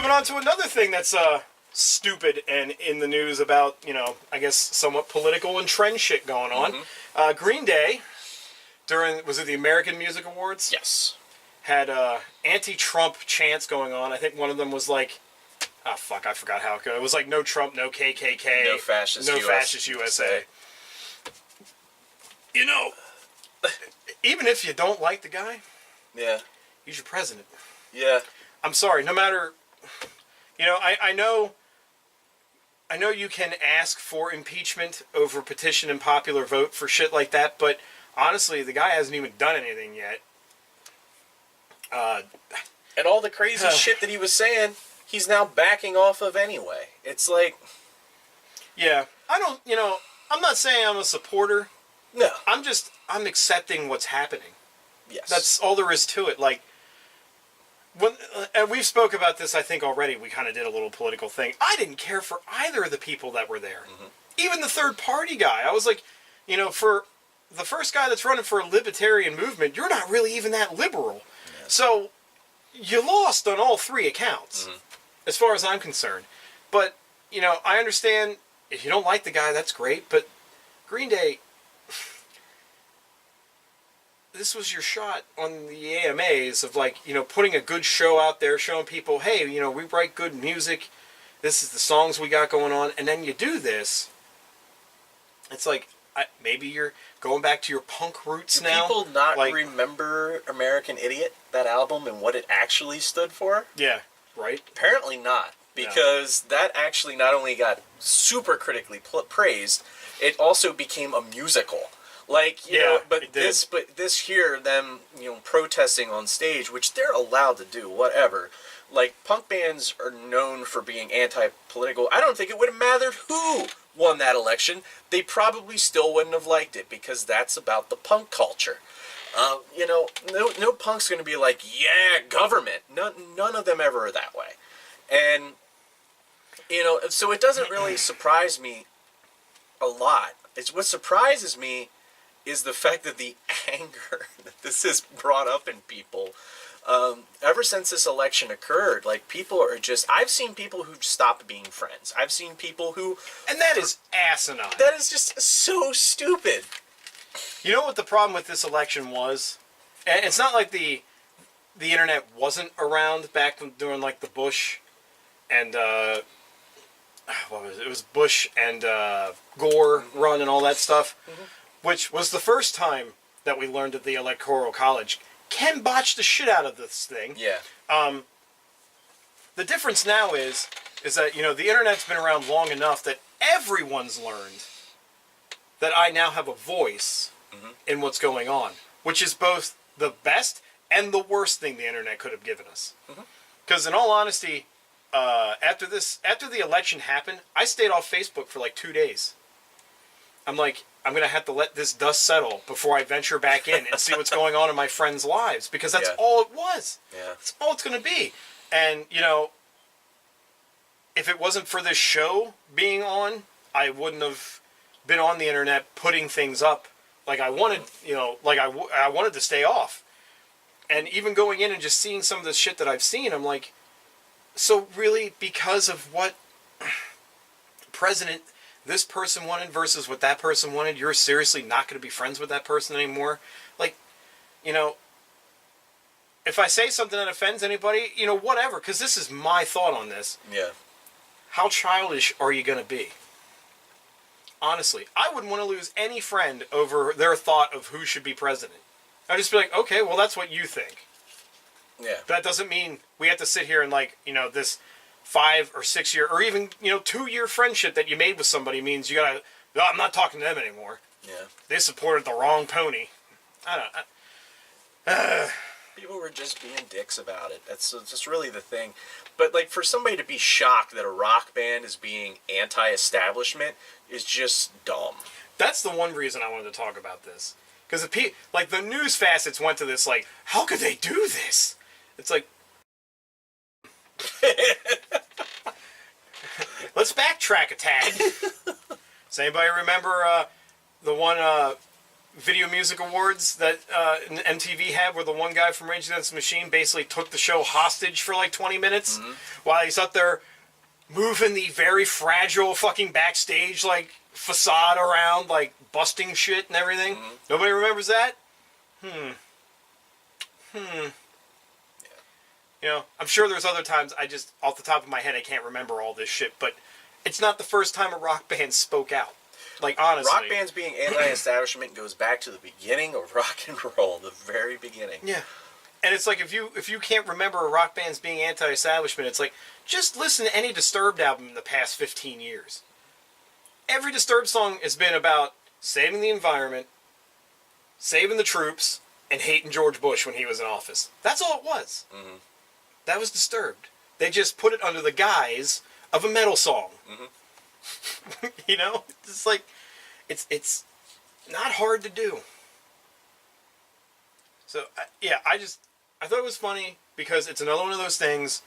moving on to another thing that's stupid and in the news about, I guess somewhat political and trend shit going on. Green Day, was it the American Music Awards? Yes. Had anti-Trump chants going on. I think one of them was like, I forgot how it goes. It was like, no Trump, no KKK. No fascist fascist USA. Even if you don't like the guy, yeah, he's your president. Yeah. I'm sorry, no matter, I know you can ask for impeachment over petition and popular vote for shit like that, but honestly, the guy hasn't even done anything yet. And all the crazy shit that he was saying, he's now backing off of anyway. It's like... Yeah, I'm not saying I'm a supporter. No. I'm accepting what's happening. Yes. That's all there is to it. Like, and we've spoke about this, I think, already. We kind of did a little political thing. I didn't care for either of the people that were there. Mm-hmm. Even the third party guy. I was like, for the first guy that's running for a libertarian movement, you're not really even that liberal. Yeah. So, you lost on all three accounts, as far as I'm concerned. But, I understand if you don't like the guy, that's great. But Green Day, this was your shot on the AMAs of, like, putting a good show out there, showing people, hey, we write good music. This is the songs we got going on. And then you do this. It's like, maybe you're going back to your punk roots now. Do people not remember American Idiot, that album, and what it actually stood for? Yeah, right? Apparently not, because that actually not only got super critically praised, it also became a musical. Like, this here, them, protesting on stage, which they're allowed to do, whatever. Like, punk bands are known for being anti-political. I don't think it would have mattered who won that election. They probably still wouldn't have liked it, because that's about the punk culture. No punk's going to be like, yeah, government. None of them ever are that way. And, so it doesn't really surprise me a lot. What surprises me is the fact that the anger that this has brought up in people, ever since this election occurred, like, people are just... I've seen people who stopped being friends. I've seen people who... And that is asinine. That is just so stupid. You know what the problem with this election was? And it's not like the internet wasn't around back during, like, the Bush and... what was it? It was Bush and Gore run and all that stuff, which was the first time that we learned that the Electoral College can botch the shit out of this thing. Yeah. The difference now is that, the internet's been around long enough that everyone's learned that I now have a voice in what's going on, which is both the best and the worst thing the internet could have given us. Because in all honesty, after the election happened, I stayed off Facebook for like 2 days. I'm like, I'm going to have to let this dust settle before I venture back in and see what's going on in my friends' lives. Because that's all it was. Yeah. That's all it's going to be. And, if it wasn't for this show being on, I wouldn't have been on the internet putting things up like I wanted, I wanted to stay off. And even going in and just seeing some of the shit that I've seen, I'm like, so really, because of what president this person wanted versus what that person wanted, you're seriously not going to be friends with that person anymore? Like, if I say something that offends anybody, whatever, because this is my thought on this. Yeah. How childish are you going to be? Honestly, I wouldn't want to lose any friend over their thought of who should be president. I'd just be like, okay, well, that's what you think. Yeah. That doesn't mean we have to sit here and, like, this 5 or 6 year, or even, 2-year friendship that you made with somebody means you gotta, oh, I'm not talking to them anymore. Yeah. They supported the wrong pony. I don't. People were just being dicks about it. That's just really the thing. But, like, for somebody to be shocked that a rock band is being anti-establishment is just dumb. That's the one reason I wanted to talk about this. Because the news facets went to this, like, how could they do this? It's like, let's backtrack a tad. Does anybody remember the one Video Music Awards that MTV had, where the one guy from Rage Against the Machine basically took the show hostage for like 20 minutes while he's up there moving the very fragile fucking backstage like facade around, like busting shit and everything. Nobody remembers that? You know, I'm sure there's other times I just, off the top of my head, I can't remember all this shit, but it's not the first time a rock band spoke out. Like, honestly. Rock bands being anti-establishment goes back to the beginning of rock and roll, the very beginning. Yeah. And it's like, if you can't remember a rock band's being anti-establishment, it's like, just listen to any Disturbed album in the past 15 years. Every Disturbed song has been about saving the environment, saving the troops, and hating George Bush when he was in office. That's all it was. That was Disturbed. They just put it under the guise of a metal song. You know? It's like, it's not hard to do. So, yeah, I thought it was funny because it's another one of those things.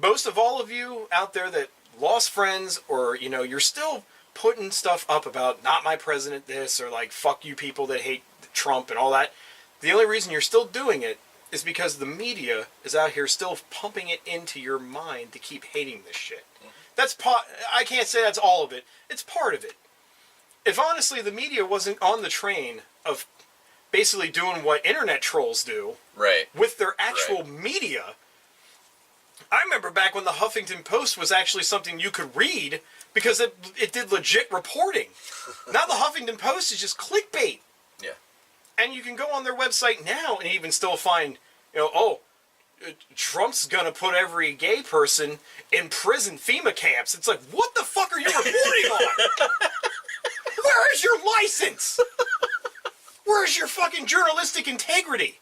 Most of all of you out there that lost friends, or, you know, you're still putting stuff up about not my president this, or like fuck you people that hate Trump and all that. The only reason you're still doing it is because the media is out here still pumping it into your mind to keep hating this shit. That's I can't say that's all of it. It's part of it. If honestly the media wasn't on the train of basically doing what internet trolls do with their actual media. I remember back when the Huffington Post was actually something you could read because it did legit reporting. Now the Huffington Post is just clickbait. Yeah. And you can go on their website now and even still find, you know, Trump's gonna put every gay person in prison FEMA camps. It's like, what the fuck are you reporting on? Where is your license? Where's your fucking journalistic integrity?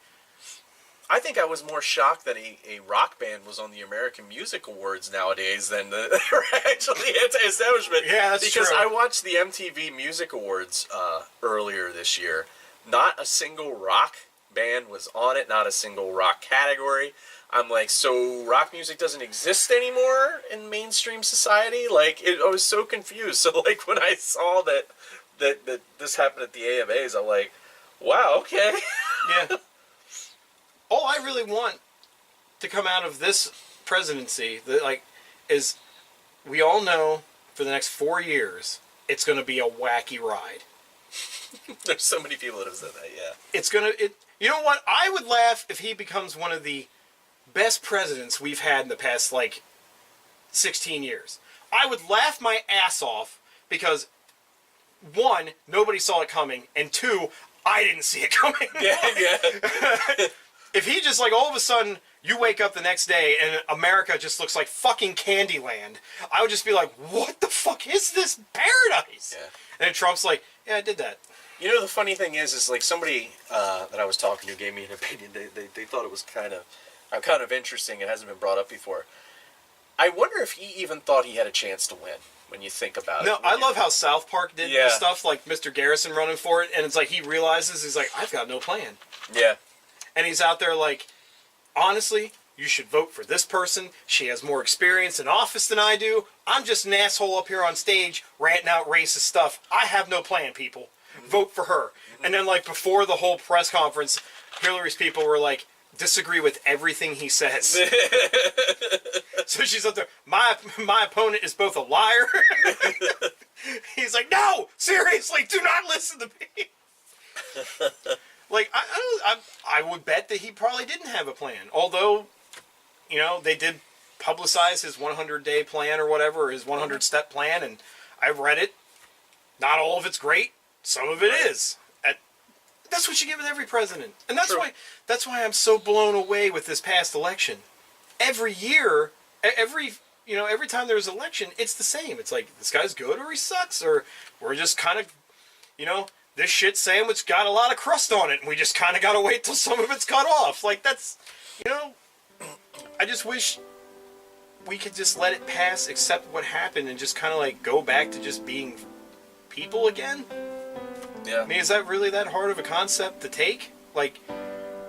I think I was more shocked that a rock band was on the American Music Awards nowadays than they were actually anti-establishment. Yeah, that's because true. I watched the MTV Music Awards earlier this year. Not a single rock band was on it. Not a single rock category. I'm like, so rock music doesn't exist anymore in mainstream society? Like, I was so confused. So, like, when I saw that this happened at the AMAs, I'm like, wow, okay. Yeah. All I really want to come out of this presidency, is we all know for the next 4 years it's going to be a wacky ride. There's so many people that have said that, yeah. It's going to... You know what? I would laugh if he becomes one of the best presidents we've had in the past, 16 years. I would laugh my ass off because, one, nobody saw it coming, and two, I didn't see it coming. Yeah. If he just, all of a sudden, you wake up the next day and America just looks like fucking Candyland, I would just be like, what the fuck is this paradise? Yeah. And then Trump's like, yeah, I did that. You know, the funny thing is somebody that I was talking to gave me an opinion. They thought it was kind of interesting. It hasn't been brought up before. I wonder if he even thought he had a chance to win, when you think about it. No, I love how South Park did this stuff, like Mr. Garrison running for it, and it's like he realizes, he's like, I've got no plan. Yeah. And he's out there like, honestly, you should vote for this person. She has more experience in office than I do. I'm just an asshole up here on stage ranting out racist stuff. I have no plan, people. Vote for her. And then, before the whole press conference, Hillary's people were like, disagree with everything he says. So she's up there, my opponent is both a liar. He's like, no, seriously, do not listen to me. I would bet that he probably didn't have a plan. Although, they did publicize his 100-day plan or whatever, his 100-step plan, and I've read it. Not all of it's great. Some of it is. That's what you get with every president. And that's why I'm so blown away with this past election. Every year, every time there's an election, it's the same. It's like, this guy's good or he sucks, or we're just kind of, this shit sandwich got a lot of crust on it, and we just kind of got to wait till some of it's cut off. That's, I just wish we could just let it pass, accept what happened, and just kind of go back to just being people again. Yeah. I mean, is that really that hard of a concept to take?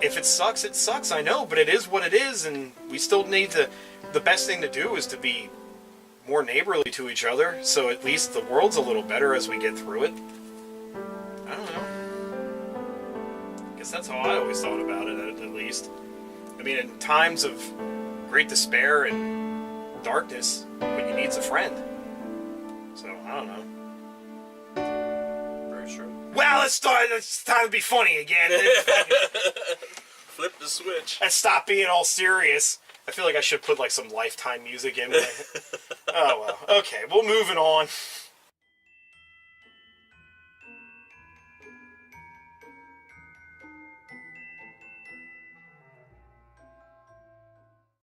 If it sucks, I know, but it is what it is, and we still need the best thing to do is to be more neighborly to each other, so at least the world's a little better as we get through it. I don't know. guess that's how I always thought about it, at least. I mean, in times of great despair and darkness, what you need's a friend. So, I don't know. Very true. Well, it's time to be funny again. Flip the switch. And stop being all serious. I feel like I should put, like, some Lifetime music in. Oh, well. Okay, well, moving on.